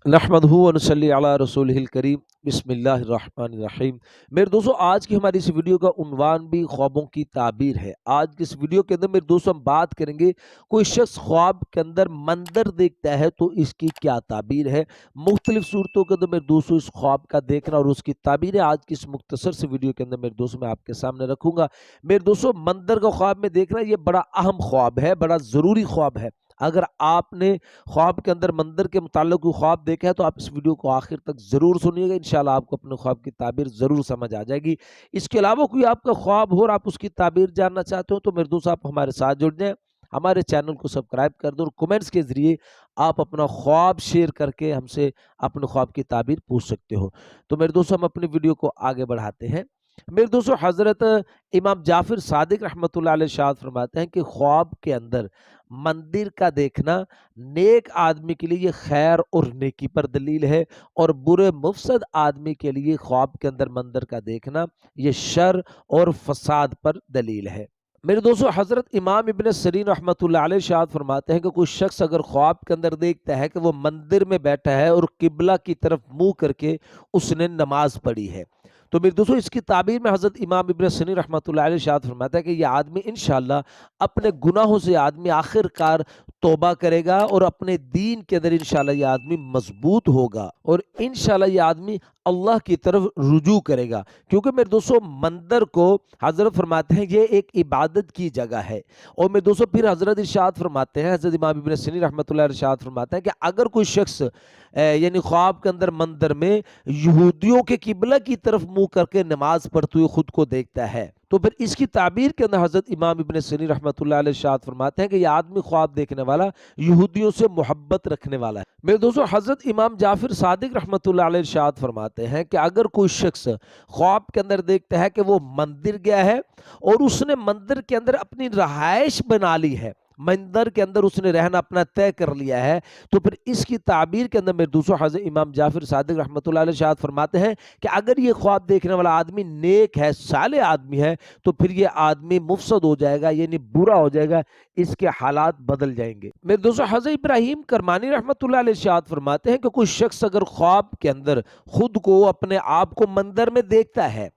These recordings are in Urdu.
نحمدہ و نصلی علی رسولہ الکریم بسم اللہ الرحمن الرحیم۔ میرے دوستو، آج کی ہماری اس ویڈیو کا عنوان بھی خوابوں کی تعبیر ہے۔ آج کی اس ویڈیو کے اندر میرے دوستو ہم بات کریں گے، کوئی شخص خواب کے اندر منظر دیکھتا ہے تو اس کی کیا تعبیر ہے۔ مختلف صورتوں کے اندر میرے دوستو اس خواب کا دیکھنا اور اس کی تعبیر ہے آج کی اس مختصر سے ویڈیو کے اندر میرے دوستو میں آپ کے سامنے رکھوں گا۔ میرے دوستو، منظر کا خواب میں دیکھنا یہ بڑا اہم خواب ہے، بڑا ضروری خواب ہے۔ اگر آپ نے خواب کے اندر منظر کے متعلق کوئی خواب دیکھا ہے تو آپ اس ویڈیو کو آخر تک ضرور سنیے گا، انشاءاللہ آپ کو اپنے خواب کی تعبیر ضرور سمجھ آ جائے گی۔ اس کے علاوہ کوئی آپ کا خواب ہو اور آپ اس کی تعبیر جاننا چاہتے ہو تو میرے دوست آپ ہمارے ساتھ جڑ جائیں، ہمارے چینل کو سبسکرائب کر دو اور کومنٹس کے ذریعے آپ اپنا خواب شیئر کر کے ہم سے اپنے خواب کی تعبیر پوچھ سکتے ہو۔ تو میرے دوست ہم اپنی ویڈیو کو آگے بڑھاتے ہیں۔ میرے دوستو، حضرت امام جعفر صادق رحمۃ اللہ علیہ ارشاد فرماتے ہیں کہ خواب کے اندر مندر کا دیکھنا نیک آدمی کے لیے یہ خیر اور نیکی پر دلیل ہے، اور برے مفسد آدمی کے لیے خواب کے اندر مندر کا دیکھنا یہ شر اور فساد پر دلیل ہے۔ میرے دوستو، حضرت امام ابن سیرین رحمۃ اللہ علیہ ارشاد فرماتے ہیں کہ کوئی شخص اگر خواب کے اندر دیکھتا ہے کہ وہ مندر میں بیٹھا ہے اور قبلہ کی طرف منہ کر کے اس نے نماز پڑھی ہے، تو میرے دوستو اس کی تعبیر میں حضرت امام ابن سیرین رحمۃ اللہ علیہ ارشاد فرماتا ہے کہ یہ آدمی انشاءاللہ اپنے گناہوں سے آدمی آخر کار توبہ کرے گا اور اپنے دین کے اندر انشاءاللہ یہ آدمی مضبوط ہوگا اور انشاءاللہ یہ آدمی اللہ کی طرف رجوع کرے گا، کیونکہ میرے دوستو مندر کو حضرت فرماتے ہیں یہ ایک عبادت کی جگہ ہے۔ اور میرے دوستو پھر حضرت ارشاد فرماتے ہیں، حضرت امام ابن سیرین رحمۃ اللہ علیہ ارشاد فرماتے ہیں کہ اگر کوئی شخص یعنی خواب کے اندر مندر میں یہودیوں کے قبلہ کی طرف منہ کر کے نماز پڑھتے ہوئے خود کو دیکھتا ہے تو پھر اس کی تعبیر کے اندر حضرت امام ابن سیرین رحمۃ اللہ علیہ ارشاد فرماتے ہیں کہ یہ آدمی خواب دیکھنے والا یہودیوں سے محبت رکھنے والا ہے۔ میرے دوستو، حضرت امام جعفر صادق رحمۃ اللہ علیہ ارشاد فرماتے ہیں کہ اگر کوئی شخص خواب کے اندر دیکھتا ہے کہ وہ مندر گیا ہے اور اس نے مندر کے اندر اپنی رہائش بنا لی ہے، مندر کے اندر اس نے رہنا اپنا طے کر لیا ہے، تو پھر اس کی تعبیر کے اندر میرے دوستو حضرت امام جعفر صادق رحمۃ اللہ علیہ ارشاد فرماتے ہیں کہ اگر یہ خواب دیکھنے والا آدمی نیک ہے، صالح آدمی ہے، تو پھر یہ آدمی مفسد ہو جائے گا، یعنی برا ہو جائے گا، اس کے حالات بدل جائیں گے۔ میرے دوستو حضرت ابراہیم کرمانی رحمۃ اللہ علیہ ارشاد فرماتے ہیں کہ کوئی شخص اگر خواب کے اندر خود کو اپنے آپ کو مندر میں دیکھتا ہے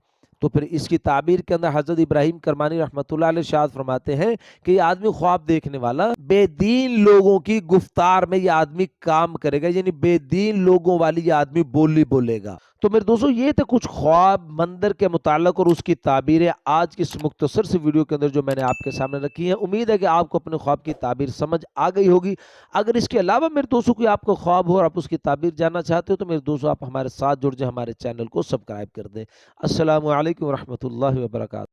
تو پھر اس کی تعبیر کے اندر حضرت ابراہیم کرمانی رحمۃ اللہ علیہ ارشاد فرماتے ہیں کہ یہ آدمی خواب دیکھنے والا بے دین لوگوں کی گفتار میں یہ آدمی کام کرے گا، یعنی بے دین لوگوں والی یہ آدمی بولی بولے گا۔ تو میرے دوستو یہ تھے کچھ خواب مندر کے متعلق اور اس کی تعبیریں آج کی اس مختصر سی ویڈیو کے اندر جو میں نے آپ کے سامنے رکھی ہیں۔ امید ہے کہ آپ کو اپنے خواب کی تعبیر سمجھ آ گئی ہوگی۔ اگر اس کے علاوہ میرے دوستوں کوئی آپ کو خواب ہو اور آپ اس کی تعبیر جاننا چاہتے ہو تو میرے دوستوں آپ ہمارے ساتھ جڑ جائیں، ہمارے چینل کو سبسکرائب کر دیں۔ السلام علیکم ورحمۃ اللہ وبرکاتہ۔